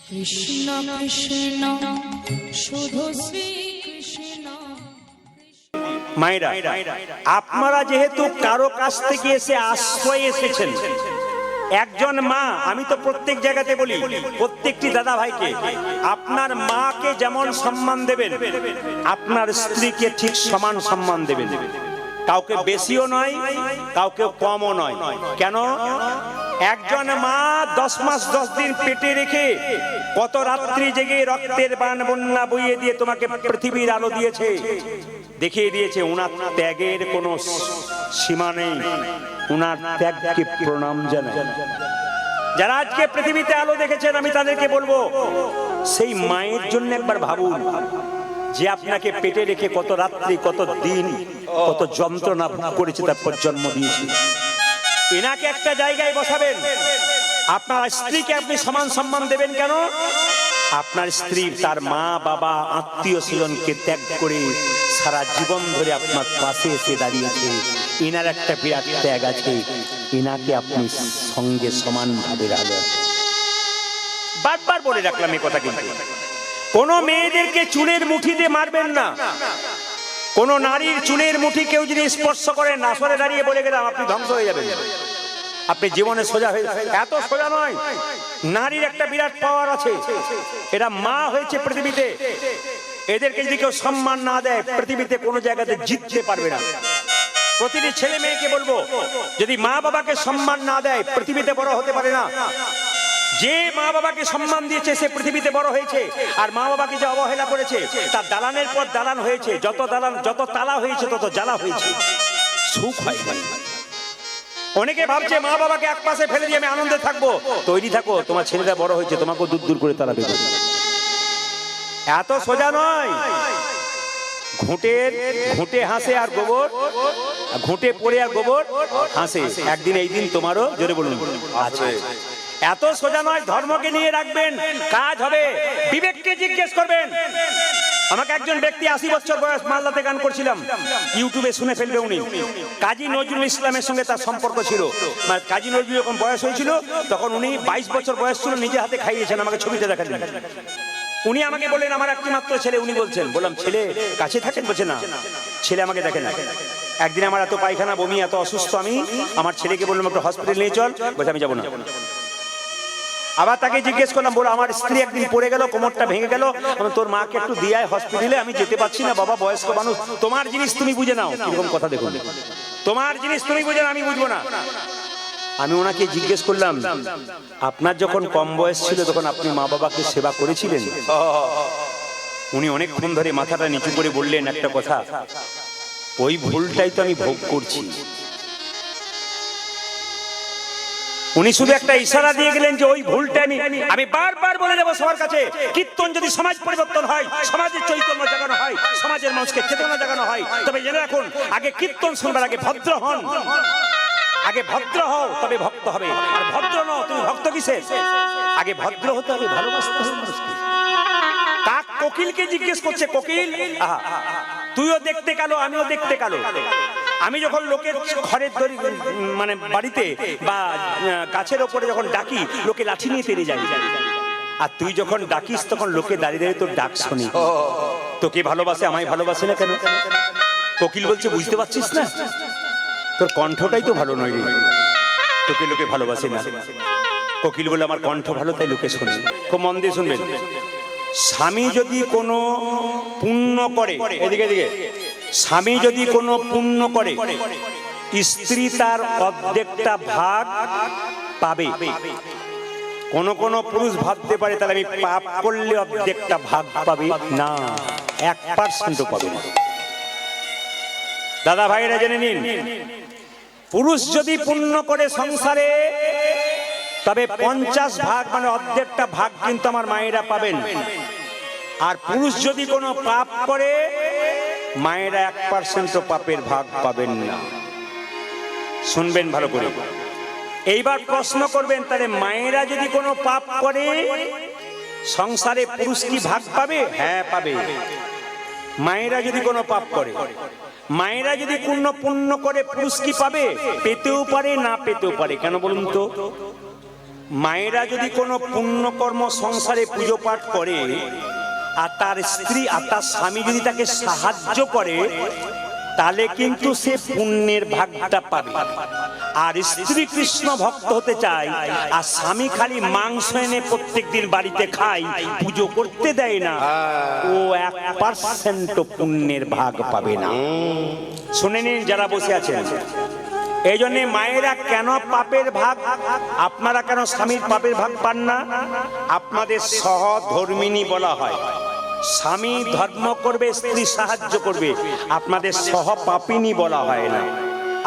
কৃষ্ণ কৃষ্ণ শুধু শ্রী কৃষ্ণ। মায়েরা, আপনারা যেহেতু কারো কাছ থেকে এসে আশ্রয় এসেছেন, একজন মা, আমি তো প্রত্যেক জায়গাতে বলি প্রত্যেকটি দাদা ভাইকে, আপনার মাকে যেমন সম্মান দেবেন আপনার স্ত্রীকে ঠিক সমান সম্মান দেবেন। কাউকে বেশিও নয়, কাউকে কমও নয়। কেন? একজন মা 10 মাস 10 দিন পেটে রেখে কত রাত্রি জেগে রক্তের বান বন্যা বইয়ে দিয়ে তোমাকে পৃথিবীর আলো দিয়েছে, দেখিয়ে দিয়েছে উনার ত্যাগের কোনো সীমা নেই। উনার ত্যাগকে প্রণাম জানাই। যারা আজকে পৃথিবীতে আলো দেখেছেন, আমি তাদেরকে বলবো সেই মায়ের জন্য একবার ভাবুন, যে আপনাকে পেটে রেখে কত রাত্রি, কত দিন, কত যন্ত্রণা ভোগ করেছে, তারপর জন্ম দিয়েছে। এনাকে একটা জায়গায় বসাবেন। আপনার স্ত্রীকে আপনি সমান সম্মান দেবেন কেন? আপনার স্ত্রী তার মা বাবা আত্মীয় স্বজনকে ত্যাগ করে সারা জীবন ধরে আপনার পাশে এসে দাঁড়িয়েছে। এনার একটা বিরাট ত্যাগ আছে, এনাকে আপনি সঙ্গে সমানভাবে রাখবেন। বারবার বলে রাখলাম এই কথা। কিন্তু কোন মেয়েদেরকে চুলের মুঠিতে মারবেন না। কোন নারীর চুলের মুঠি কেউ যদি স্পর্শ করেন, আসরে দাঁড়িয়ে বলে গেলাম আপনি ধ্বংস হয়ে যাবেন, আপনি জীবনে সোজা হয়ে যাবেন। এত সোজা নয়। নারীর একটা বিরাট পাওয়ার আছে। এরা মা হয়েছে পৃথিবীতে। এদেরকে যদি কেউ সম্মান না দেয়, পৃথিবীতে কোনো জায়গাতে জিততে পারবে না। প্রতিটি ছেলে মেয়েকে বলবো, যদি মা বাবাকে সম্মান না দেয়, পৃথিবীতে বড় হতে পারে না। যে মা বাবাকে সম্মান দিয়েছে সে পৃথিবীতে বড় হয়েছে, আর মা বাবাকে যে অবহেলা করেছে তার দালানের পর দালান হয়েছে। যত তালা হয়েছে তত জ্বালা হয়েছে, সুখ হয় না। অনেকে ভাবছে মা বাবাকে এক পাশে ফেলে দিয়ে আমি আনন্দে থাকবো। তৈরি থাকো, তোমার ছেলেটা বড় হয়েছে, তোমাকেও দূর দূর করে তারা দেবে। এত সোজা নয়। ঘুঁটে হাসে আর গোবর, ঘুঁটে পড়ে আর গোবর হাসে। একদিন এই দিন তোমারও, জোরে বলুন, আছে। এত সোজা নয়। ধর্মকে নিয়ে রাখবেন, কাজ হবে। বিবেককে জিজ্ঞেস করবেন। আমাকে একজন ব্যক্তি 80 বছর বয়স, মালদাতে গান করছিলাম, ইউটিউবে শুনে ফেলবে উনি। কাজী নজরুল ইসলামের সঙ্গে তার সম্পর্ক ছিল। কাজী নজরুল যখন বয়স হয়েছিল তখন উনি 22 বছর বয়স ছিল, নিজে হাতে খাইয়েছেন, আমাকে ছবিতে দেখালেন। উনি আমাকে বললেন আমার একটি মাত্র ছেলে। উনি বলছেন, বললাম ছেলে কাছে থাকেন? বলছে না, ছেলে আমাকে দেখে না। একদিন আমার এত পায়খানা বমি, এত অসুস্থ, আমি আমার ছেলেকে বললাম একটু হসপিটাল নিয়ে চল। বলছে আমি যাবো না। আবার তাকে জিজ্ঞেস করলাম, বলো আমার স্ত্রী একদিন পড়ে গেল, কোমরটা ভেঙে গেল, তোর মাকে একটু দিয়ে আয় হসপিটালে, আমি যেতে পারছি না বাবা, বয়স্ক মানুষ, তোমার জিনিস তুমি বুঝে নাও। কিরকম কথা দেখুন, তোমার জিনিস তুমি বুঝে নাও, আমি বুঝবো না। আমি ওনাকে জিজ্ঞেস করলাম, আপনার যখন কম বয়স ছিল তখন আপনি মা বাবাকে সেবা করেছিলেন? উনি অনেকক্ষণ ধরে মাথাটা নিচু করে বললেন একটা কথা, ওই ভুলটাই তো আমি ভোগ করছি। উনি শুধু একটা ইশারা দিয়ে গেলেন যে ওই ভুলটা আমি বারবার বলে যাবো সবার কাছে। কীর্তন যদি সমাজ পরিবর্তন হয়, সমাজের চৈতন্য জাগানো হয়, সমাজের মানুষকে চেতনা জাগানো হয়, তবে জেনে রাখুন, আগে কীর্তন শুনবার আগে ভদ্র হন। আগে ভদ্র হও, তবে ভক্ত হবে। আর ভদ্র নও, তুমি ভক্ত কিসের? আগে ভদ্র হতে হবে, ভালোবাসতে হবে মানুষকে। কাক কোকিলকে জিজ্ঞেস করছে, কোকিল তুইও দেখতে কালো, আমিও দেখতে কালো। আমি যখন লোকের ঘরের মানে বাড়িতে বা গাছের ওপরে যখন ডাকি, লোকে লাঠি নিয়ে তেড়ে যায়। আর তুই যখন ডাকিস তখন লোকে দাঁড়িয়ে দাঁড়িয়ে তোর ডাক শুনি। তোকে ভালোবাসে, আমায় ভালোবাসে না কেন? কোকিল বলছে, বুঝতে পারছিস না, তোর কণ্ঠটাই তো ভালো নয়, তোকে লোকে ভালোবাসে না। কোকিল বলে, আমার কণ্ঠ ভালো তাই লোকে শোনে। খুব মন দিয়ে শুনবেন। স্বামী যদি কোনো পুণ্য করে, এদিকে এদিকে, স্বামী যদি কোনো পুণ্য করে, স্ত্রী তার অর্ধেকটা ভাগ পাবে। কোন কোন পুরুষ ভাবতে পারে তাহলে আমি পাপ করলে অর্ধেকটা ভাগ পাবে, না, 1% পাবে না। দাদা ভাইরা জেনে নিন, পুরুষ যদি পুণ্য করে সংসারে, তবে 50 ভাগ মানে অর্ধেকটা ভাগ কিন্তু আমার মায়েরা পাবেন। আর পুরুষ যদি কোনো পাপ করে, মায়েরা 1% পাপের ভাগ পাবেন না। শুনবেন ভালো করে। এইবার প্রশ্ন করবেন, তাহলে মায়েরা যদি কোনো পাপ করে সংসারে পুরুষ কি ভাগ পাবে? হ্যাঁ পাবে। মায়েরা যদি কোনো পাপ করে, মায়েরা যদি কোনো পুণ্য করে, পুরুষ কি পাবে? পেতেও পারে, না পেতেও পারে। কেন বলুন তো? মায়েরা যদি কোনো পুণ্যকর্ম সংসারে পুজো পাঠ করে আর তার স্ত্রী আর তার স্বামী যদি তাকে সাহায্য করে, তাহলে কিন্তু সে পুণ্যের ভাগটা পাবে। আর স্ত্রী কৃষ্ণ ভক্ত হতে চায় আর স্বামী খালি মাংস এনে প্রত্যেকদিন বাড়িতে খায়, পুজো করতে দেয় না, ও 1% পুণ্যের ভাগ পাবে না। শুনে নিন যারা বসে আছেন, এই জন্য মায়েরা কেন পাপের ভাগ, আপনারা কেন স্বামীর পাপের ভাগ পান না? আপনাদের সহধর্মিনী বলা হয়। স্বামী ধর্ম করবে, স্ত্রী সাহায্য করবে, আপনাদের সহপাপিনী বলা হয় না।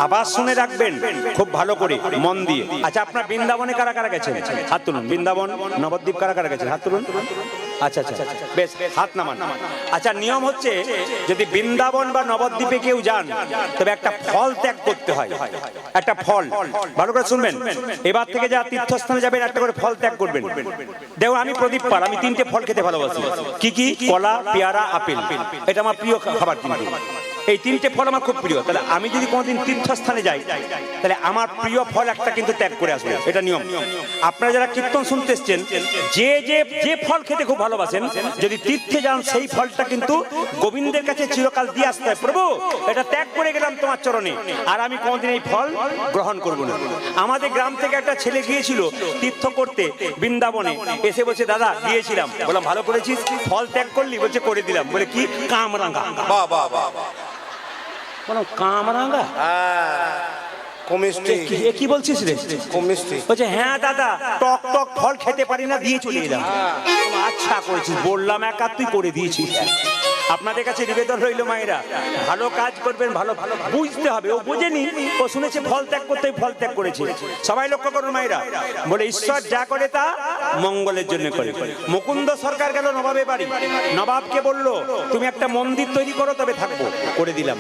আবার শুনে রাখবেন খুব ভালো করে মন দিয়ে। আচ্ছা, আপনার বৃন্দাবনে কারা কারা গেছেন? হাত তুলুন। বৃন্দাবন নবদ্বীপ কারা কারা গেছেন? হাত তুলুন। আচ্ছা আচ্ছা বেশ, হাত নামান। আচ্ছা, নিয়ম হচ্ছে যদি বৃন্দাবন বা নবদ্বীপে কেউ যান তবে একটা ফল ত্যাগ করতে হয়। একটা ফল, ভালো করে শুনবেন। এবার থেকে যা তীর্থস্থানে যাবেন একটা করে ফল ত্যাগ করবেন। দেখুন, আমি প্রদীপ পাল, আমি 3টে ফল খেতে ভালোবাসি। কি কি? কলা, পেয়ারা, আপেল। এটা আমার প্রিয় খাবার। কিন্তু এই 3টে ফল আমার খুব প্রিয়। তাহলে আমি যদি কোনোদিন তীর্থস্থানে যাই তাহলে আমার প্রিয় ফল একটা কিন্তু ত্যাগ করে আসবে, এটা নিয়ম। আপনারা যারা কীর্তন শুনতে এসছেন, যে ফল খেতে খুব ভালোবাসেন, যদি তীর্থে যান সেই ফলটা কিন্তু গোবিন্দের কাছে চিরকাল দিয়ে আসতে হয়। প্রভু, এটা ত্যাগ করে গেলাম তোমার চরণে, আর আমি কোনোদিন এই ফল গ্রহণ করব না। আমাদের গ্রাম থেকে একটা ছেলে গিয়েছিল তীর্থ করতে বৃন্দাবনে, এসে বলছে, দাদা গিয়েছিলাম। বললাম ভালো করেছিস, ফল ত্যাগ করলি? বলছে করে দিলাম। বলে কি? কামরাঙ্গা। বাহ বাহ বাহ। বললাম কামরাঙ্গা? কি বলছিস রে? বলছে হ্যাঁ দাদা, টক টক ফল খেতে পারি না, দিয়ে চলে এলাম। আচ্ছা করেছিস, বললাম একা, তুই করে দিয়েছিস। আপনাদের কাছে নিবেদন রইল, মায়েরা ভালো কাজ করবেন, ভালো ভালো বুঝতে হবে। ও বুঝেনি, ও শুনেছে ফল ত্যাগ করতে, ফল ত্যাগ করেছে। সবাই লক্ষ্য করুন মায়েরা, বলে ঈশ্বর যা করে তা মঙ্গলের জন্য করে। মুকুন্দ সরকার গেল নবাবের বাড়ি, নবাবকে বললো তুমি একটা মন্দির তৈরি করো, তবে থাকবো। করে দিলাম।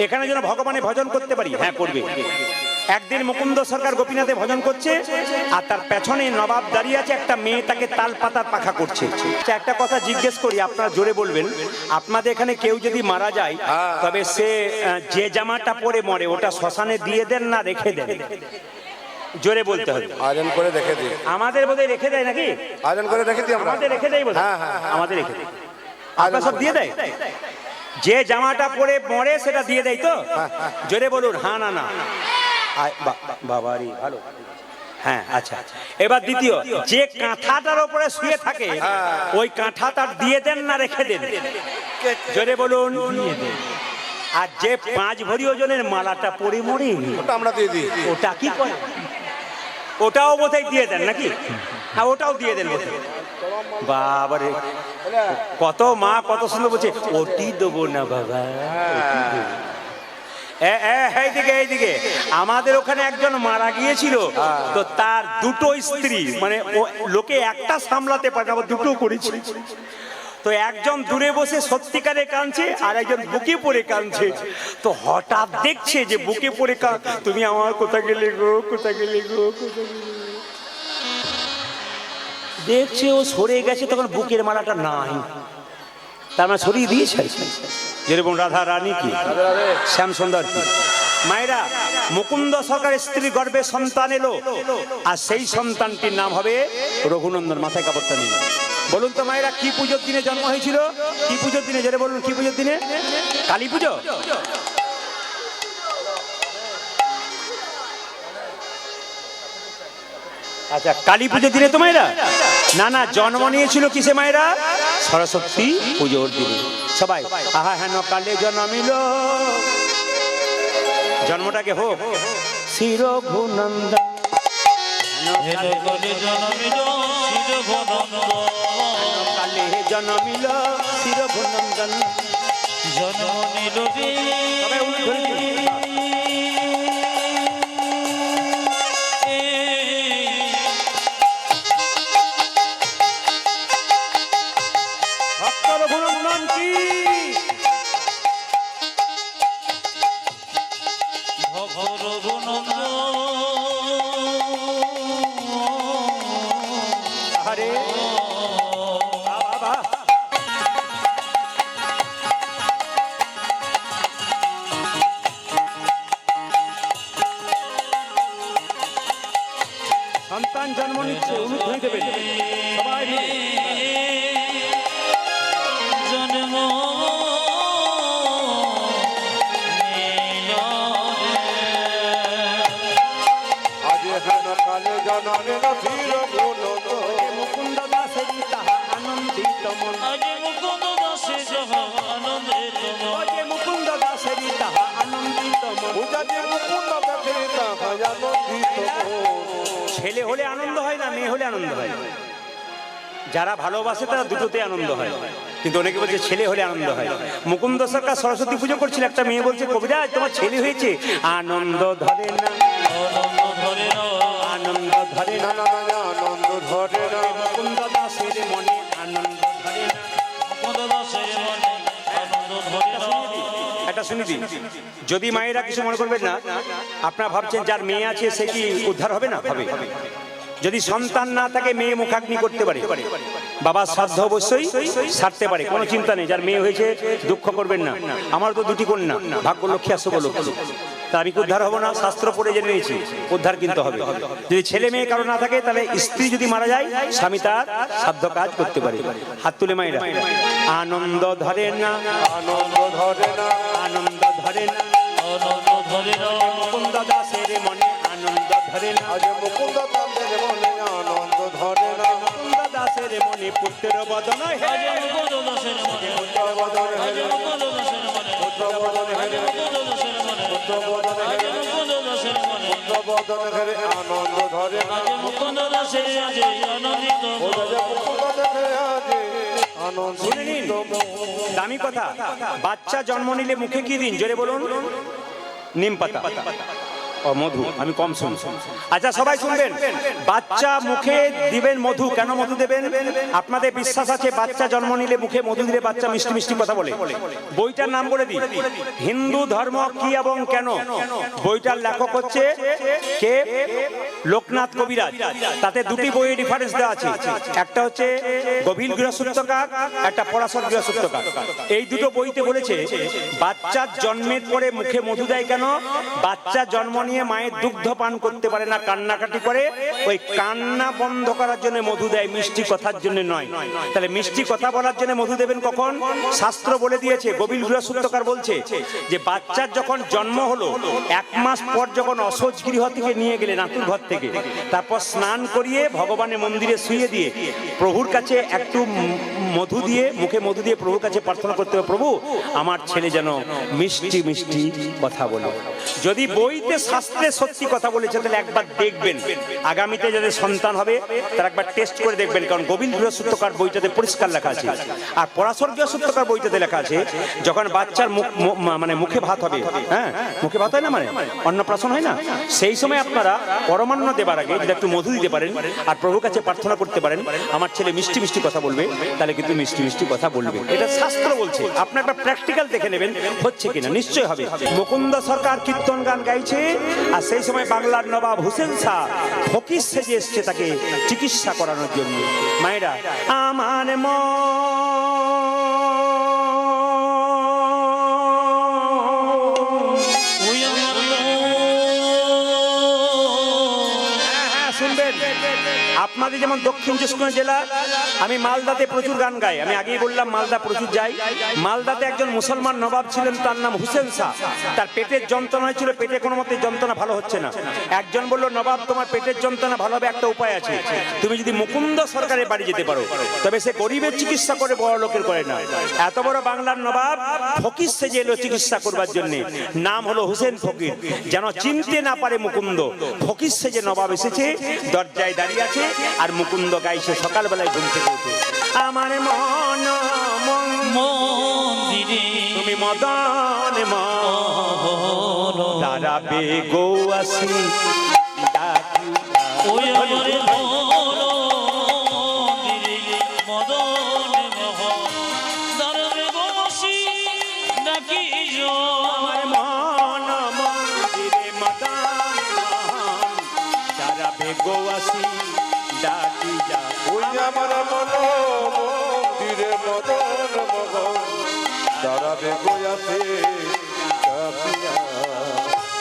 এখানে যেন ভগবানের ভজন করতে পারি। হ্যাঁ করবে। একদিন মুকুন্দ সরকার গোপীনাথে ভজন করছে আর তার পেছনে নবাব দাঁড়িয়ে আছে, একটা মেয়ে তাকে তাল পাতার পাখা করছে। একটা কথা জিজ্ঞেস করি, আপনারা জোরে বলবেন। আপনাদের এখানে কেউ যদি মারা যায় তবে সে যে জামাটা পরে মরে ওটা শ্মশানে দিয়ে দেন না রেখে দেন? জোরে বলতে হবে। আয়রন করে রেখে দিই। আমাদের বোধহয় রেখে দেয় নাকি? আয়রন করে রেখে দিই আমরা। আমাদের রেখে দেয় বোধহয়। আমাদের রেখে দেয়। আপনারা সব দিয়ে দেয়? যে জামাটা পরে মরে সেটা দিয়ে দেয় তো? জোরে বলুন। হ্যাঁ না না বাবারি ভালো। হ্যাঁ আচ্ছা। এবার দ্বিতীয়, যে কাঁথাটার উপরে শুয়ে থাকে ওই কাঁথাটা দিয়ে দেন না রেখে দেন? জোরে বলুন। আর যে 5 ভরি ওজনের মালাটা পরে মরে ওটা আমরা দিয়ে দিই। ওটা কি করে? ওটাও বোধহয় দিয়ে দেন নাকি? হ্যাঁ ওটাও দিয়ে দেন বোধহয়। বাবারে, কত মা কত সুন্দর বলছে, ওটি দেবো না বাবা। এইদিকে আমাদের ওখানে একজন মারা গিয়েছিল, তো তার 2টো স্ত্রী, মানে লোকে একটা সামলাতে পারে না, 2টো করেছে। তো একজন দূরে বসে সত্যিকারে কাঁদছে আর একজন বুকে পড়ে কাঁদছে। তো হঠাৎ দেখছে যে বুকে পড়ে তুমি আমার কোথা গেলে গো, কোথা গেলে গো, কোথা গেলে। দেখছে ও সরে গেছে, তখন বুকের মালাটা নাই, তার মানে সরিয়ে দিয়েছে। যেরকম রাধা রানী কি, শ্যাম সুন্দর কি। মায়েরা, মুকুন্দ সরকারের স্ত্রী গর্ভে সন্তান এলো, আর সেই সন্তানটির নাম হবে রঘুনন্দন। মাথায় কাপড়টা নিন। বলুন তো মায়েরা, কি পুজোর দিনে জন্ম হয়েছিল? কি পুজোর দিনে? জোরে বলুন, কি পুজোর দিনে? কালী পুজো। আচ্ছা, কালী পুজোর দিনে তো মায়েরা? না না, জন্ম নিয়েছিল কিসে মায়েরা? সরস্বতী পুজোর দিনে। সবাই আহা হেন কালে জন্মিল, জন্মটাকে হোক শ্রী রঘুনন্দন। কালে জন্মিল শ্রী রঘুনন্দন। সবাই রঘুনন্দন কি আরে বাবা। সন্তান জন্ম জানে না ধীর গুণ মুকুন্দ দাসের তাহা আনন্দিত মন আজ মুকুন্দ দাসে যাহা আনন্দিত মন যে মুকুন্দ দাসের তাহা আনন্দিত মন পূজা যে মুকুন্দ দেখে তাহা আনন্দিত ছেলে হলে আনন্দ হয় না মেয়ে হলে আনন্দ হয়? যারা ভালোবাসে তারা দুটোতে আনন্দ হয়, কিন্তু অনেকে বলছে ছেলে হলে আনন্দ হয়। মুকুন্দ সরকার সরস্বতী পুজো করছিল, একটা মেয়ে বলছে কবিরাজ তোমার ছেলে হয়েছে, আনন্দ ধরে না আনন্দ ধরে না আনন্দ ধরে না না না না আনন্দ ধরে না মুকুন্দ দাসের মনে আনন্দ ধরে না। মুকুন্দ দাসের মনে আনন্দ ধরে না এটা শুনি দিন, যদি মায়েরা কিছু মনে করবেন না, আপনারা ভাবছেন যার মেয়ে আছে সে কি উদ্ধার হবে না? হবে। যদি সন্তান না থাকে মেয়ে মুখাগ্নি করতে পারে, বাবার শ্রাদ্ধ অবশ্যই সারতে পারে, কোনো চিন্তা নেই। যার মেয়ে হয়েছে দুঃখ করবেন না, আমার তো দুটি কন্যা, ভাগ্য লক্ষ্মী আর শুভ লক্ষ্মী, তা আমি কি উদ্ধার হবো না? শাস্ত্র পড়ে জেনে নিয়েছি উদ্ধার কিন্তু হবে। যদি ছেলে মেয়ে কারো না থাকে, তাহলে স্ত্রী যদি মারা যায় স্বামী তার সাধ্য কাজ করতে পারে। হাত তুলে মায়েরা, আনন্দ ধরে না আনন্দ ধরে না আনন্দ ধরে না আনন্দ ধরে না মুকুন্দ দাসের মনে আনন্দ ধরে না আজ মুকুন্দ তাদের মনে আনন্দ ধরে না মুকুন্দ দাসের মনে পুত্র বদন হে আজ মুকুন্দ দাসের মনে বদন আজ হেরে মুকুন্দ দাসের মনে বদন হেরে মুকুন্দ দাসের মনে বদন আজ হেরে মুকুন্দ দাসের মনে বদন হেরে আনন্দ ধরে না আজ মুকুন্দ দাসের আজ আনন্দিত মন। আজ মুকুন্দ দেখে আজ শুনে নিন, আনন্দিত দামি কথা, বাচ্চা জন্ম নিলে মুখে কি দিন জোরে বলুন? নিম পাতা ও মধু। আমি কম শুনি, আচ্ছা সবাই শুনবেন। বাচ্চা মুখে দিবেন মধু। কেন মধু দেবেন? আপনাদের বিশ্বাস আছে বাচ্চা জন্ম নিলে মুখে মধু দিলে বাচ্চা মিষ্টি মিষ্টি কথা বলে। বইটার নাম বলে দিই, হিন্দু ধর্ম কি এবং কেন। বইটার লেখক হচ্ছে কে? লোকনাথ কবিরাজ। তাতে দুটি বইয়ের রেফারেন্স দেওয়া আছে, একটা হচ্ছে গভীর গৃহসূত্রকার, একটা পরাশর গৃহসূত্রকার। এই দুটো বইতে বলেছে বাচ্চার জন্মের পরে মুখে মধু দেয় কেন? বাচ্চা জন্ম নিয়ে মায়ের দুগ্ধ পান করতে পারে না, কান্নাকাটি করে, ওই কান্না বন্ধ করার জন্য মধু দেয়, মিষ্টি কথার জন্য নয়। তাহলে মিষ্টি কথা বলার জন্য মধু দেবেন কখন? শাস্ত্র বলে দিয়েছে, গভীর গৃহসূত্রকার বলছে যে বাচ্চার যখন জন্ম হলো 1 মাস পর যখন অসহ্য গৃহ থেকে নিয়ে গেলেন আতুর ঘর থেকে, তারপর স্নান করিয়ে ভগবানের মন্দিরে শুয়ে দিয়ে প্রভুর কাছে একটু মধু দিয়ে, মুখে মধু দিয়ে প্রভুর কাছে প্রার্থনা করতে হবে, প্রভু আমার ছেলে যেন মিষ্টি মিষ্টি কথা বলে। যদি বইতে শাস্ত্রে সত্যি কথা বলেছে তাহলে একবার দেখবেন, আগামীতে যাদের সন্তান হবে তারা একবার টেস্ট করে দেখবেন, কারণ গোবিন্দ গৃহসূত্রকার বইটাতে পরিষ্কার লেখা আছে। আর পরাশর গৃহসূত্রকার বইটাতে লেখা আছে যখন বাচ্চার মানে মুখে ভাত হবে, হ্যাঁ মুখে ভাত হয় না, মানে অন্নপ্রাশন হয় না, সেই সময় আপনারা পরমান্ন দেবার আগে যদি একটু মধু দিতে পারেন আর প্রভুর কাছে প্রার্থনা করতে পারেন আমার ছেলে মিষ্টি মিষ্টি কথা বলবে, তাহলে কিন্তু মিষ্টি মিষ্টি কথা বলবে। এটা শাস্ত্র বলছে, আপনি একটা প্র্যাকটিক্যাল দেখে নেবেন হচ্ছে কিনা, নিশ্চয় হবে। মুকুন্দ সরকার কীর্তন গান গাইছে, আর সেই সময় বাংলার নবাব হুসেন শাহ ফকির সেজে এসছে তাকে চিকিৎসা করানোর জন্য। মায়েরা, আমার ওই আমার শুনবেন, আপনাদের যেমন দক্ষিণ চব্বিশ পরগনা জেলা, আমি মালদাতে প্রচুর গান গাই, আমি আগেই বললাম মালদা প্রচুর যাই। মালদাতে একজন মুসলমান নবাব ছিলেন, তার নাম হুসেন শাহ। তার পেটের যন্ত্রণা হয়েছিল, পেটে কোনো মতে যন্ত্রণা ভালো হচ্ছে না। একজন বলল, নবাব তোমার পেটের যন্ত্রণা ভালো হবে একটা উপায় আছে, তুমি যদি মুকুন্দ সরকারের বাড়ি যেতে পারো, তবে সে গরিবের চিকিৎসা করে, বড় লোকের করে না। এত বড় বাংলার নবাব ফকির সেজে এলো চিকিৎসা করবার জন্য, নাম হলো হুসেন ফকির। যেন চিনতে না পারে মুকুন্দ, ফকির সেজে নবাব এসেছে, দরজায় দাঁড়িয়ে আছে, আর মুকুন্দ গাইছে সকালবেলায় ঘুম থেকে উঠে, আমার মন মন্দিরে তুমি মদন দাঁড়াবে গো আসি ডাকি। ওই আমার মন্দিরে মদন মোহন দাঁড়াবে বসি ডাকি আমার মন মন্দিরে মদন দাঁড়াবে গো আসি ডাকি যা। ওই আমার মন মন্দিরে মদন মোহন দাঁড়াবে গোয়াতে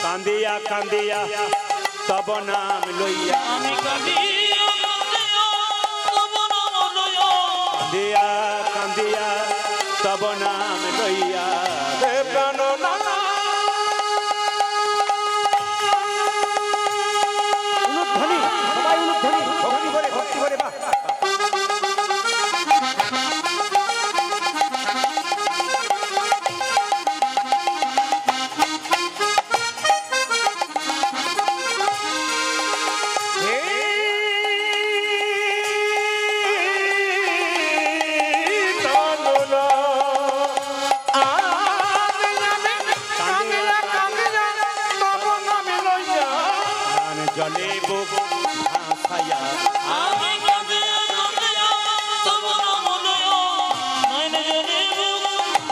কান্দিয়া কান্দিয়া তব নাম লইয়া, আমি কাঁদিয়া কান্দিয়া কান্দিয়া তব নাম লইয়া। প্রাণ নানা উলুধ্বনি, সবাই ভর্তি করে, বাহ, বাহ, বাহ। জলে বুক ভাসাইয়া আমি কাঁদিয়া কাঁদিয়া তবু নাম লইয়া নয়নে জলে বুক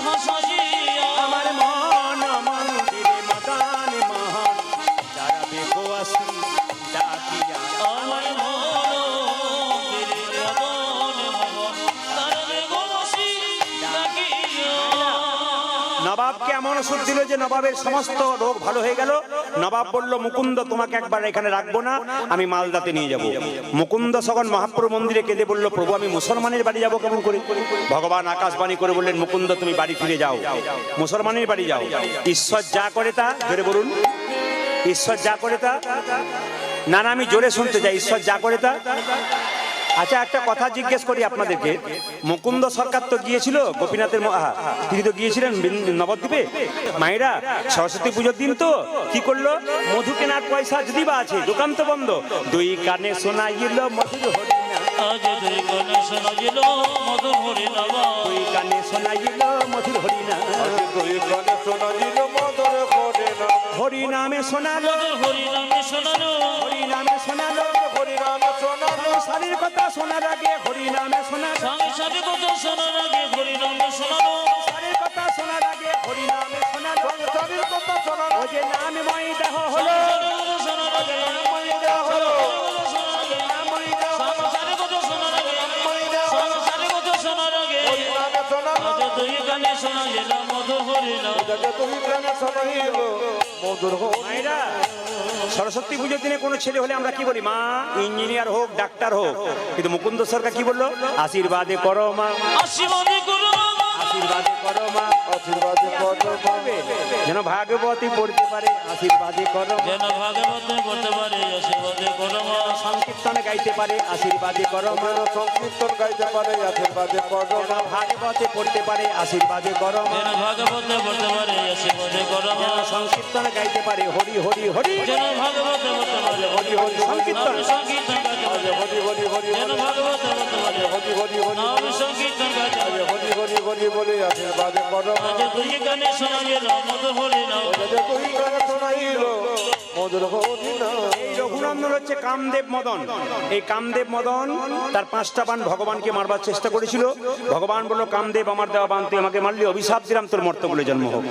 ভাসাইয়া আমার মন মন্দিরে মদান মহান যারা বেকো আসি ডাকিয়া আমার মন্দিরে মদন মোহন তারে গোবসি ডাকিয়া। নবাবকে এমন ওষুধ দিল যে নবাবের সমস্ত রোগ ভালো হয়ে গেল। নবাব বলল, মুকুন্দ তোমাকে একবার এখানে রাখবো না, আমি মালদাতে নিয়ে যাব। মুকুন্দ সগন মহাপ্রভু মন্দিরে কেঁদে বলল, প্রভু আমি মুসলমানের বাড়ি যাব কেমন করে? ভগবান আকাশবাণী করে বললেন, মুকুন্দ তুমি বাড়ি ফিরে যাও, মুসলমানের বাড়ি যাও। ঈশ্বর যা করে তা, জোরে বলুন, ঈশ্বর যা করে তা। না না, আমি জোরে শুনতে চাই, ঈশ্বর যা করে তা। আচ্ছা, একটা কথা জিজ্ঞেস করি আপনাদেরকে, মুকুন্দ সরকার তো গিয়েছিল গোপীনাথের তিনি তো গিয়েছিলেন নবদ্বীপে। মায়েরা সরস্বতী পুজোর দিন তো কি করলো? মধু কেনার পয়সা যদি বা আছে, দোকান তো বন্ধ। দুই কানে শোনাইল মধুর হরিনাম, আজ দুই কানে শোনাইল মধুর হরিনাম, দুই কানে শোনাইল মধুর হরিনাম, দুই কানে শোনাইল মধুর হরিনাম, হরিনামে শোনালো, মধুর হরিনামে শোনালো, হরিনামে শোনালো, হরিনামে শোনালো, সংসারের কথা শোনার আগে হরিনামে শোনালো, সংসারে কথা শোনার আগে হরিনামে শোনালো, সংসারের কথা শোনার আগে হরিনামে শোনালো। সংসারের কথা শোনালো, ও যে নামময় দেহ হলো, শোনার আগে নামময় দেহ হলো, নামময় দেহ হলো, সংসারে কথা শোনার আগে, নামময় দেহ হলো, সংসারে কথা শোনার আগে হরিনামে শোনালো, আজ দুই কানে শোনাইল মধুর হরিনাম। দুই কানে শোনাইল মধুর হরিনাম। মায়েরা, সরস্বতী পুজোর দিনে কোনো ছেলে হলে আমরা কি বলি? মা ইঞ্জিনিয়ার হোক, ডাক্তার হোক। কিন্তু মুকুন্দ সরকার কি বললো? আশীর্বাদে করো মা, আশীর্বাদে করো আশীর্বাদে করো মা, আশীর্বাদে করো মা, যেন ভাগবতী পড়তে পারে, আশীর্বাদে করো মা, যেন ভাগবতে করতে পারে, আশীর্বাদে করো মা, সংকীর্তনে গাইতে পারে, আশীর্বাদে করো মা, যেন সংকীর্তন গাইতে পারে, আশীর্বাদে করো যেন মা, ভাগবতে পড়তে পারে, আশীর্বাদে করো মা, যেন ভাগবতে করতে পারে, আশীর্বাদে করো মা, যেন সংকীর্তনে গাইতে পারে, হরি হরি হরি, যেন ভাগবতে করতে পারে, হরি হরি সংকীর্তন, নাম সংকীর্তন গাইতে পারে, হরি হরি হরি যেন ভাগবতে করতে পারে, হরি হরি হরি নাম সংকীর্তন গাইতে পারে। হরি হরি হরি বলে আশীর্বাদে করো মা, আজ দুই কানে শোনাইল মধুর হরিনাম, দুই কানে শোনাইল মধুর হরিনাম। এই রঘুনন্দন হচ্ছে কামদেব মদন। এই কামদেব মদন তার 5টা বাণ ভগবানকে মারবার চেষ্টা করেছিল। ভগবান বলল, কামদেব আমার দেওয়া বাণ তুই আমাকে মারলি, অভিশাপ দিলাম তোর মর্তকুলে জন্ম হোক।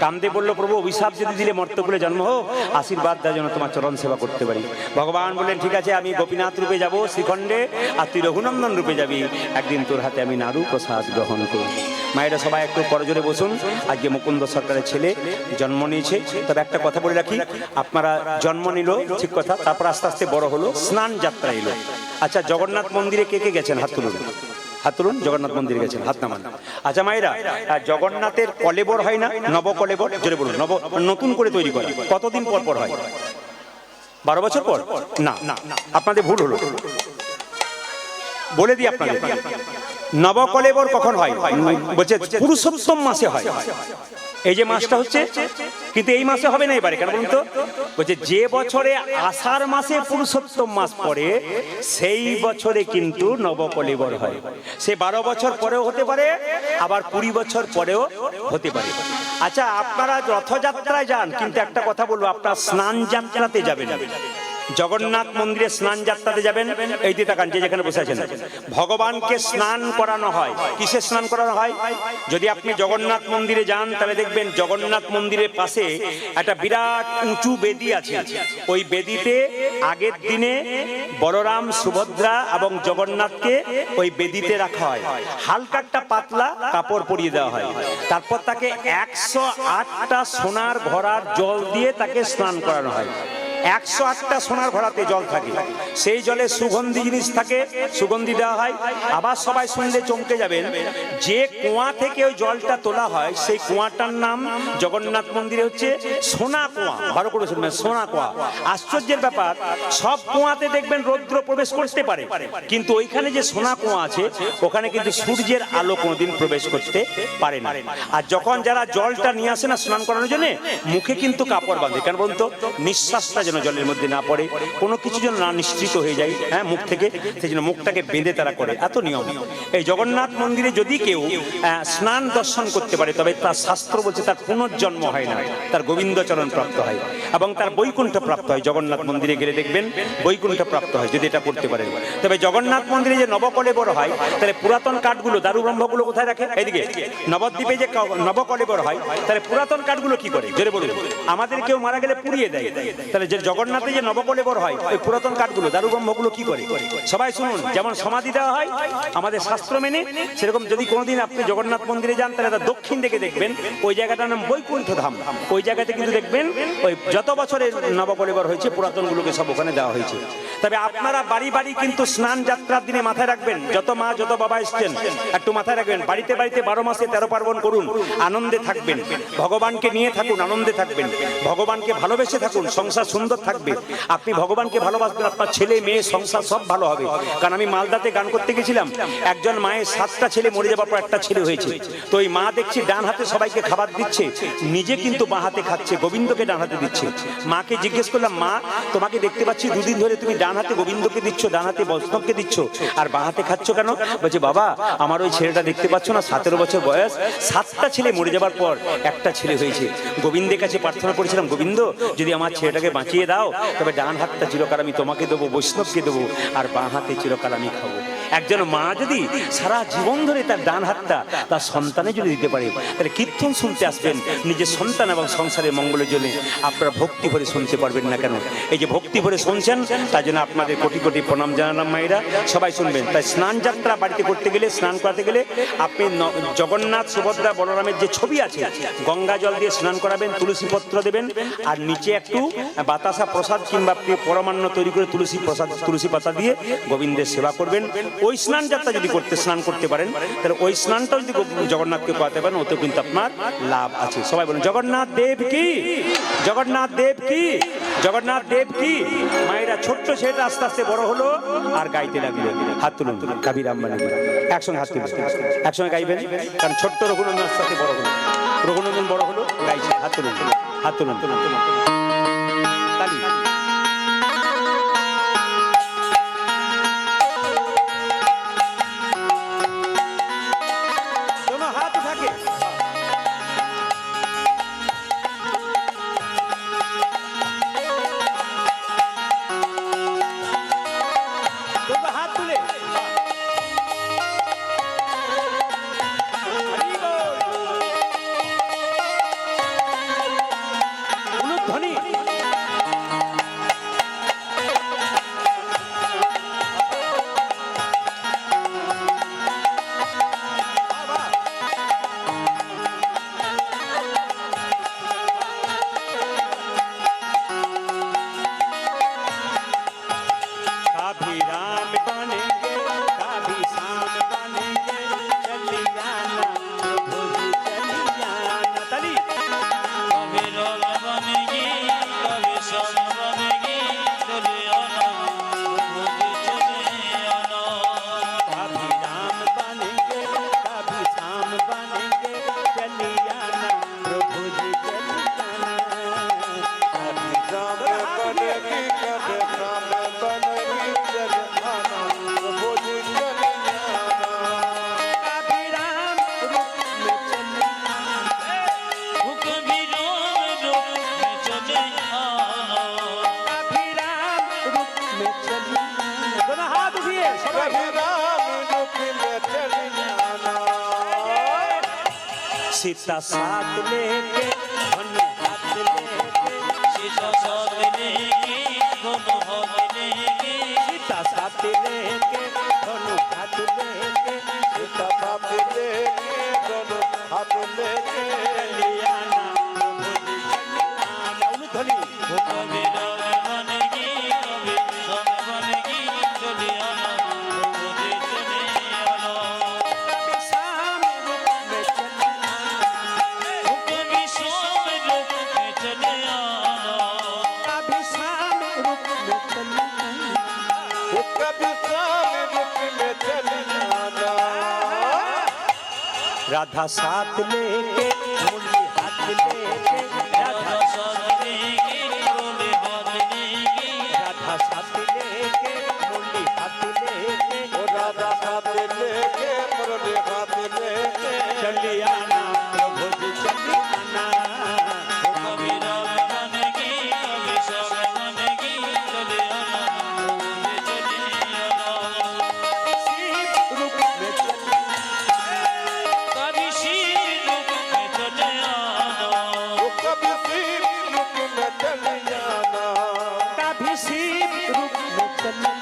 কামদেব বলল, প্রভু অভিশাপ যদি দিলে মর্তকুলে জন্ম হোক, আশীর্বাদ দেওয়ার জন্য তোমার চরণ সেবা করতে পারি। ভগবান বললেন, ঠিক আছে, আমি গোপীনাথ রূপে যাব শ্রীখণ্ডে, আর তুই রঘুনন্দন রূপে যাবি। একদিন তোর হাতে আমি নাড়ু প্রসাদ গ্রহণ করব। মায়েরা সবাই একটু করজোরে বসুন। আজকে মুকুন্দ সরকারের ছেলে জন্ম নিয়েছে। তবে একটা কথা বলে রাখি, আপনারা জন্ম নিল ঠিক কথা, তারপর আস্তে আস্তে বড় হলো, স্নান যাত্রা এলো। আচ্ছা, জগন্নাথ মন্দিরে কে কে গেছেন? হাত তুলুন, হাত তুলুন। জগন্নাথ মন্দিরে গেছেন, হাত নামান। আচ্ছা মায়েরা, জগন্নাথের কলেবর হয় না, নব কলেবর, জোরে বলুন। নতুন করে তৈরি করা কতদিন পর পর হয়? 12 বছর পর? না, আপনাদের ভুল হলো, বলে দিই আপনাদের। নবকলেবর কখন হয়? বলছে পুরুষোত্তম মাসে হয়। এই যে মাসটা হচ্ছে, কিন্তু এই মাসে হবে না এবারে। কেন বলুন তো? বলছে যে বছরে আষাঢ় মাসে পুরুষোত্তম মাস পড়ে, সেই বছরে কিন্তু নবকলেবর হয়। সে 12 বছর পরেও হতে পারে, আবার 20 বছর পরেও হতে পারে। আচ্ছা, আপনারা রথযাত্রায় যান, কিন্তু একটা কথা বলবো, আপনারা স্নান যাত্রাতে যাবেন। জগন্নাথ মন্দিরে স্নান যাত্রাতে যাবেন, এই দিয়ে তাকান, যে যেখানে বসে আছেন। ভগবানকে স্নান করানো হয়। কিসে স্নান করানো হয়? যদি আপনি জগন্নাথ মন্দিরে যান, তাহলে দেখবেন জগন্নাথ মন্দিরের পাশে একটা বিরাট উঁচু বেদি আছে। ওই বেদিতে আগের দিনে বলরাম, সুভদ্রা এবং জগন্নাথকে ওই বেদিতে রাখা হয়। হালকা একটা পাতলা কাপড় পরিয়ে দেওয়া হয়। তারপর তাকে 108টা সোনার ঘোড়ার জল দিয়ে তাকে স্নান করানো হয়। 108টা সোনার ঘোড়াতে জল থাকে, সেই জলে সুগন্ধি জিনিস থাকে, সুগন্ধি দেওয়া হয়। আবার সবাই শুনলে চমকে যাবেন, যে কুয়া থেকে ওই জলটা তোলা হয় সেই কুয়াটার নাম জগন্নাথ মন্দিরে হচ্ছে সোনা কুয়া। ভালো করে শুনবেন, সোনা কুয়া। আশ্চর্যের ব্যাপার, সব কুয়াতে দেখবেন রৌদ্র প্রবেশ করতে পারে, কিন্তু ওইখানে যে সোনা কুয়া আছে ওখানে কিন্তু সূর্যের আলো কোনোদিন প্রবেশ করতে পারে না। আর যখন যারা জলটা নিয়ে আসে না স্নান করানোর জন্য, মুখে কিন্তু কাপড় বাঁধে, কেন বলুন তো? নিঃশ্বাসটা যেন জলের মধ্যে না পড়ে, কোনো কিছু যেন না নিঃসৃত হয়ে যায়, হ্যাঁ, মুখ থেকে, সেই জন্য মুখটাকে বেঁধে তারা করে, এত নিয়ম। এই জগন্নাথ মন্দিরে যদি কেউ স্নান দর্শন করতে পারে, তবে তার শাস্ত্র বলছে তার পুনর্জন্ম হয় না, তার গোবিন্দচরণ প্রাপ্ত হয় এবং তার বৈকুণ্ঠ প্রাপ্ত হয়। জগন্নাথ মন্দিরে গেলে দেখবেন বৈকুণ্ঠ প্রাপ্ত হয় যদি এটা করতে পারেন। তবে জগন্নাথ মন্দিরে যে নবকলেবর হয়, তাহলে পুরাতন কাঠগুলো, দারু ব্রহ্মগুলো কোথায় রাখে? এইদিকে নবদ্বীপে যে নবকলেবর হয়, তাহলে পুরাতন কাঠগুলো কি করে? জোরে বলুন। আমাদের কেউ মারা গেলে পুড়িয়ে দেয়, তাহলে যে জগন্নাথে যে নবকলেবর হয়, ওই পুরাতন কাঠগুলো, দারু ব্রহ্মগুলো কি করে? সবাই শুনুন, যেমন সমাধি দেওয়া হয় আমাদের শাস্ত্র মেনে, সেরকম যদি কোনোদিন আপনি জগন্নাথ মন্দিরে যান, তাহলে তার দক্ষিণ দিকে দেখবেন ওই জায়গাটার নাম বৈকুণ্ঠ ধাম। ওই জায়গাতে কিন্তু দেখবেন ওই যত বছরের নবকলেবর হয়েছে পুরাতনগুলোকে সব ওখানে দেওয়া হয়েছে। তবে আপনারা বাড়ি বাড়ি কিন্তু স্নান যাত্রার দিনে মাথায় রাখবেন, যত মা যত বাবা এসছেন একটু মাথায় রাখবেন, বাড়িতে বাড়িতে 12 মাসে 13 পার্বণ করুন, আনন্দে থাকবেন, ভগবানকে নিয়ে থাকুন, আনন্দে থাকবেন, ভগবানকে ভালোবেসে থাকুন, সংসার সুন্দর থাকবে। আপনি ভগবানকে ভালোবাসবেন, আপনার ছেলে মেয়ে সংসার সব ভালো হবে। কারণ আমি মালদাতে গান করতে গেছিলাম, একজন মায়ের 7টা ছেলে মরে যাবার পর একটা ছেলে হয়েছে। তো ওই মা দেখছি ডান হাতে সবাইকে খাবার দিচ্ছে, নিজে কিন্তু বাঁ হাতে খাচ্ছে, গোবিন্দকে ডান হাতে দিচ্ছে। মাকে জিজ্ঞেস করলাম, মা তোমাকে দেখতে পাচ্ছি দুদিন ধরে তুমি ডান হাতে গোবিন্দকে দিচ্ছ, ডান হাতে বৈষ্ণবকে দিচ্ছ, আর বাঁ হাতে খাচ্ছ কেন? বলছে, বাবা আমার ওই ছেলেটা দেখতে পাচ্ছ না, 17 বছর বয়স, 7টা ছেলে মরে যাবার পর একটা ছেলে হয়েছে। গোবিন্দের কাছে প্রার্থনা করেছিলাম, গোবিন্দ যদি আমার ছেলেটাকে বাঁচিয়ে দাও, তবে ডান হাতটা চিরকাল আমি তোমাকে দেবো, বৈষ্ণবকে দেবো, আর বাঁ হাতে চিরকাল আমি খাবো। একজন মা যদি সারা জীবন ধরে তার ডান হাতটা তার সন্তানে যদি দিতে পারে, তাহলে কীর্তন শুনতে আসবেন, নিজের সন্তান এবং সংসারের মঙ্গলের জন্য আপনারা ভক্তি ভরে শুনতে পারবেন না কেন? এই যে ভক্তি ভরে শুনছেন, তার জন্য আপনাদের কোটি কোটি প্রণাম জানালাম। মায়েরা সবাই শুনবেন। তাই স্নান যাত্রা বাড়িতে করতে গেলে, স্নান করাতে গেলে আপনি জগন্নাথ সুভদ্রা বলরামের যে ছবি আছে, গঙ্গা জল দিয়ে স্নান করাবেন, তুলসী পত্র দেবেন, আর নিচে একটু বাতাসা প্রসাদ কিংবা আপনি পরমান্ন তৈরি করে তুলসী পাতা দিয়ে গোবিন্দের সেবা করবেন। ওই স্নান যাত্রা যদি স্নান করতে পারেন, তাহলে ওই স্নানটাও যদি জগন্নাথকে করাতে পারেন, ওতেও কিন্তু আপনার লাভ আছে। সবাই বলুন জগন্নাথ দেব কি, জগন্নাথ দেব কি, জগন্নাথ দেব কি। মায়েরা ছোট্ট ছেলেটা আস্তে আস্তে বড় হলো আর গাইতে লাগলো। হাত তুলুন, কাবির আম্বানি একসঙ্গে হাত তুলুন, একসঙ্গে গাইবেন। কারণ ছোট্ট রঘুনন্দন আস্তে আস্তে বড় হলো, রঘুনন্দন বড় হলো, গাইছে। হাত তুলুন, হাত তুলুন, তালি। सीता साथ लेके दोनों हाथ लेके, सीता साथ लेके दोनों हाथ लेके, सीता साथ लेके दोनों हाथ लेके, सीता साथ लेके दोनों हाथ लेके चलिया ना प्रभु जी चलिया ना। उलू ध्वनि हुक्म बिना राधा साथ लेके मुरली हाथ लेके राधा साधने की बोले बांधने की राधा साथ लेके मुरली हाथ लेके ओ राधा साथ लेके मुरली हाथ लेके चली आना प्रभु जी चली आना कभी राम बनेगी कभी श्याम बनेगी चले आना मुझे चले आना रूप में चली कभी शीत में चले आना ओ कभी सीप रुक में चली जाना कभी शिव रूप में चली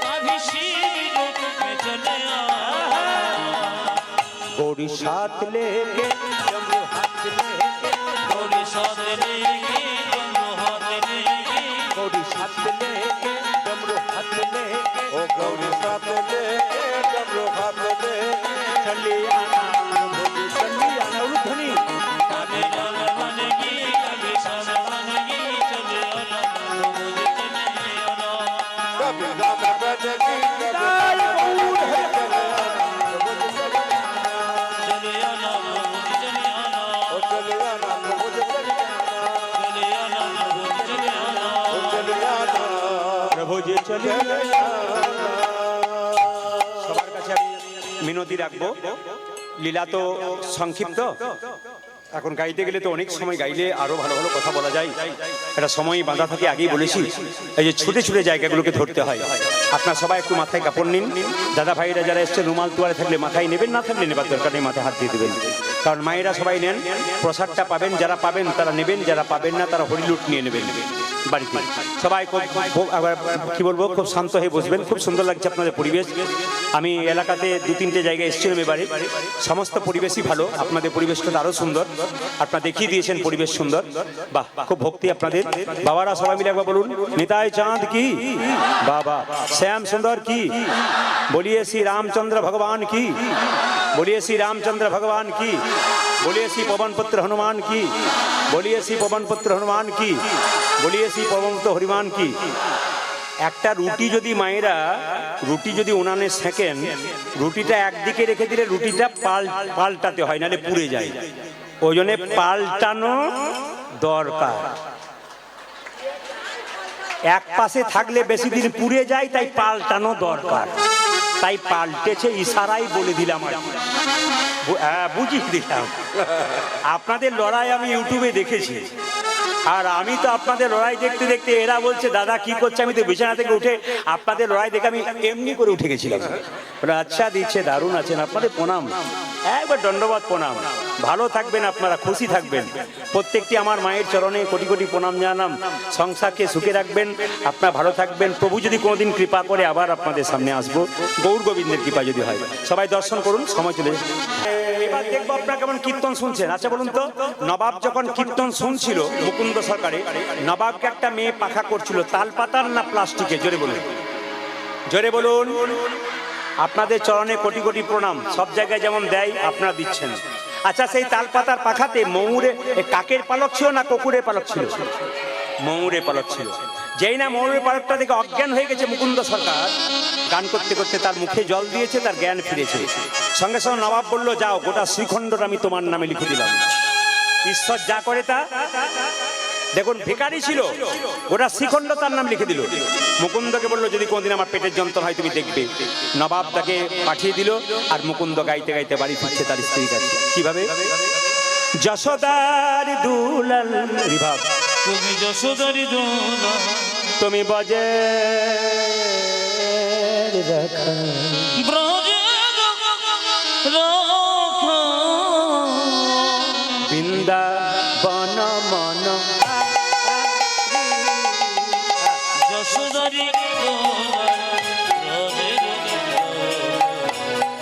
कभी शीत में चले आना गौरी साथ लेके डमरू हाथ लेके थोड़ी साथ लेगी दोनों हाथ लेगी गौरी साथ लेके डमरू हाथ लेके ओ गौरी साथ लेके डमरू हाथ लेके चली आना प्रभु जी चली आना उलूध्वनि कभी राम बनेगी कभी श्याम बनेगी चले आना मुझे चले आना कभी राम बनेगी कभी जय गौर हरि। चले आना मुझे चले आना ओ चली आना प्रभु जी चली आना चले आना मुझे चले आना ओ चली आना প্রভু যে চলে চলে আনা সবার কাছে আমি মিনতি রাখবো লীলা তো সংক্ষিপ্ত এখন গাইতে গেলে তো অনেক সময় গাইলে আরো ভালো ভালো কথা বলা যায় এটা সময় বাঁধা থাকে আগেই বলেছি এই যে ছুটে ছুটে জায়গাগুলোকে ধরতে হয় আপনার সবাই একটু মাথায় কাপড় নিন দাদা ভাইরা যারা এসছে রুমাল তোয়ারে থাকলে মাথায় নেবেন না থাকলে নেবার দরকার নেই মাথায় হাত দিয়ে দেবেন কারণ মায়েরা সবাই নেন প্রসাদটা পাবেন যারা পাবেন তারা নেবেন যারা পাবেন না তারা হরিলুট নিয়ে নেবেন বাড়িতে সবাই আবার কি বলবো খুব শান্ত হয়ে বসবেন খুব সুন্দর লাগছে আপনাদের পরিবেশ আমি এলাকাতে দু তিনটে জায়গায় এসেছিলাম এবারে সমস্ত পরিবেশই ভালো আপনাদের পরিবেশটা আরো সুন্দর আপনারা দেখিয়ে দিয়েছেন পরিবেশ সুন্দর বাহ খুব ভক্তি আপনাদের বাবারা সবাই মিলে একবার বলুন নিতাই চাঁদ কি বাবা শ্যাম সুন্দর কি বলিয়ে শ্রী রামচন্দ্র ভগবান কি बोलिए श्री रामचंद्र भगवान की बोलिए श्री पवन पुत्र हनुमान की बोलिए श्री पवन पुत्र हनुमान की बोलिए श्री पवन पुत्र हनुमान की একটা রুটি যদি মায়েরা রুটি যদি উনানে সেকেন রুটিটা একদিকে রেখে দিলে রুটিটা পাল্টাতে হয় নাহলে পুড়ে যায় ওই জন্য পাল্টানো দরকার এক পাশে থাকলে বেশি দিন পুড়ে যায় তাই পাল্টানো দরকার তাই পাল্টেছে ইশারাই বলে দিলাম আর কি। বুঝিয়ে দিলাম আপনাদের লড়াই আমি ইউটিউবে দেখেছি আর আমি তো আপনাদের লড়াই দেখতে দেখতে এরা বলছে দাদা কি করছে আমি তো বিছানা থেকে উঠে আপনাদের লড়াই দেখে আমি এমনি করে উঠে গেছিলাম আচ্ছা দিচ্ছে দারুণ আছেন আপনাদের প্রণাম একবার দণ্ডবাদ প্রণাম ভালো থাকবেন আপনারা খুশি থাকবেন প্রত্যেকটি আমার মায়ের চরণে কোটি কোটি প্রণাম জানাম সংসারকে সুখে রাখবেন আপনারা ভালো থাকবেন প্রভু যদি কোনোদিন কৃপা করে আবার আপনাদের সামনে আসবো গৌর গোবিন্দের কৃপা যদি হয় সবাই দর্শন করুন সময় চলে যাবে। এবার দেখবো আপনারা কেমন কীর্তন শুনছেন আচ্ছা বলুন তো নবাব যখন কীর্তন শুনছিল মুকুন্দ সরকারে নবাবকে একটা মেয়ে পাখা করছিল তাল পাতার না প্লাস্টিকে জোরে বলুন আপনাদের চরণে কোটি কোটি প্রণাম সব জায়গায় যেমন দেয় আপনারা দিচ্ছেন আচ্ছা সেই তাল পাতার পাখাতে ময়ূরে কাকের পালক ছিল না কুকুরের পালক ছিল ময়ূরের পালক ছিল যেই না ময়ূরের পালকটা দেখে অজ্ঞান হয়ে গেছে মুকুন্দ সরকার গান করতে করতে তার মুখে জল দিয়েছে তার জ্ঞান ফিরেছে সঙ্গে সঙ্গে নবাব বলল যাও গোটা শ্রীখণ্ডটা আমি তোমার নামে লিখে দিলাম ঈশ্বর যা করে তা দেখুন ভিখারি ছিল গোটা শ্রীখণ্ড তার নাম লিখে দিল মুকুন্দকে বললো যদি কোনদিন আমার পেটের যন্ত্রণা হয় তুমি দেখবে নবাব তাকে পাঠিয়ে দিল আর মুকুন্দ গাইতে গাইতে বাড়ি ফিরছে তার স্ত্রীর কাছে কিভাবে যশোদার দুলাল বিভাগ তুমি যশোদারি দোলা তুমি বজে রাখা ব্রজে রাখা বৃন্দাবন মন যশোদারি দোলা ব্রজে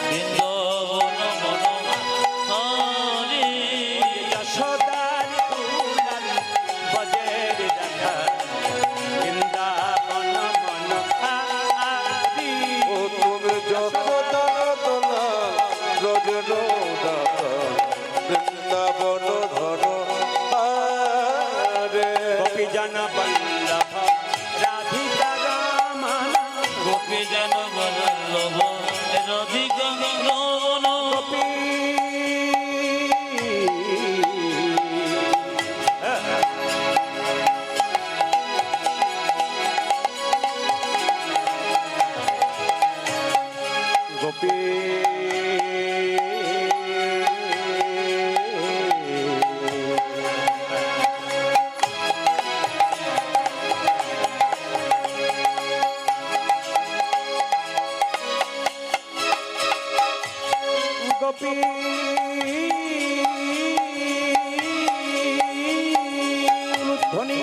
বৃন্দাবন মন হরে যশোদার দুলাল বজের রাখা বৃন্দাবন মন হারি ও তুমি যশোদার দোলা রোজ রোদা বৃন্দাবন ধর আরে গোপীজন বল্লভ রাধিকা রমণ গোপী জন বল্লভ রাধিকা রমণ গোপীজন গোপী ধ্বনি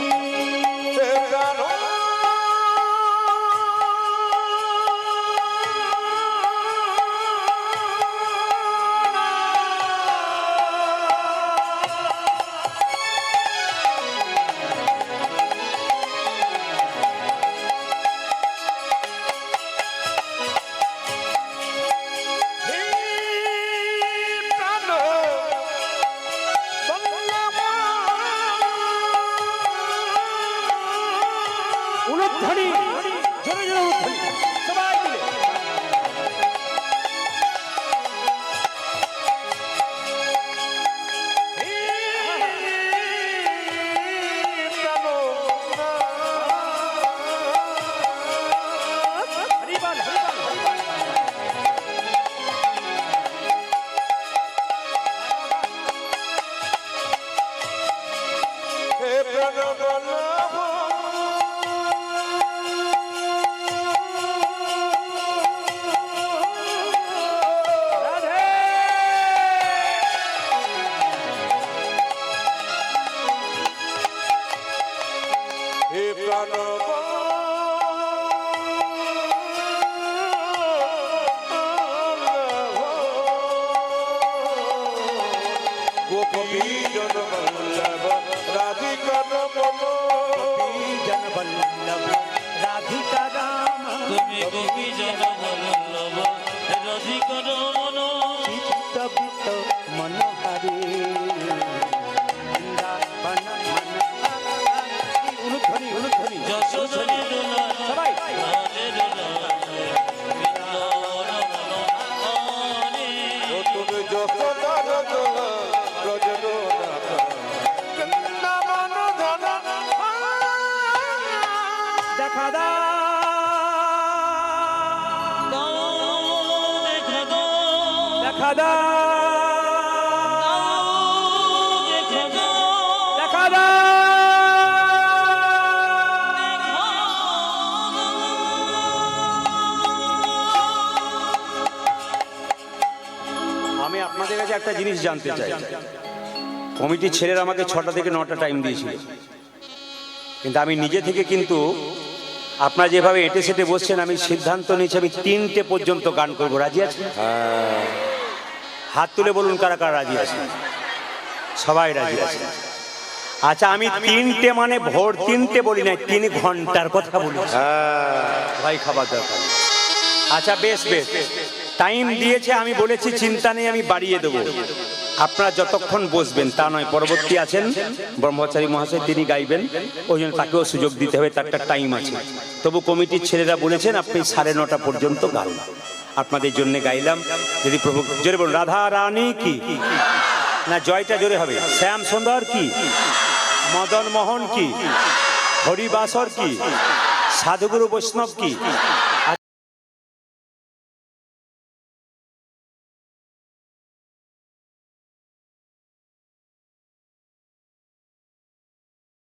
উলুধ্বনি জোরে জোরে উলুধ্বনি সবাই মিলে হরিবল হরিবল হরিবল হে প্রাণবল্লভ রাধে হে গোপী জনবল্লভ রাধিকার মন জনবল্লভ রাধিকা রাম তুমি গোপী জন বল্লভ রাধিকার মন চিত্তবিত্ত মনোহরি বৃন্দাবন উলুধ্বনি উলুধ্বনি যশোধরে দোলা সবাই রাধে দোলা বৃন্দাবন মনোহরে ও তুমি যশোদার দোলা ব্রজনাথ বৃন্দাবন ধন দেখা দা দেখা দাও দেখা দা দেখা দাও দেখা দা আমি আপনাদের কাছে একটা জিনিস জানতে চাই কমিটির ছেলেরা আমাকে 6টা থেকে 9টা টাইম দিয়েছিল কিন্তু আমি নিজে থেকে কিন্তু আপনারা যেভাবে এঁটে সেটে বসছেন আমি সিদ্ধান্ত নিয়েছি আমি 3টে পর্যন্ত গান করবো রাজি আছেন হাত তুলে বলুন কারা কারা রাজি আছে সবাই রাজি আছে আচ্ছা আমি 3টে মানে ভোর 3টে বলি না 3 ঘন্টার কথা বলি ভাই খাবার দরকার নেই। আচ্ছা বেশ বেশ টাইম দিয়েছে আমি বলেছি চিন্তা নেই আমি বাড়িয়ে দেবো আপনারা যতক্ষণ বসবেন তা নয় পরবর্তী আছেন ব্রহ্মচারী মহাশয় তিনি গাইবেন ওই জন্য তাকেও সুযোগ দিতে হবে তার একটা টাইম আছে তবু কমিটির ছেলেরা বলেছেন আপনি 9:30 পর্যন্ত গান আপনাদের জন্য গাইলাম যদি প্রভু জোরে বলুন রাধা রানী কি না জয়টা জোরে হবে শ্যাম সুন্দর কি মদন মোহন কি হরিবাসর কি সাধুগুরু বৈষ্ণব কি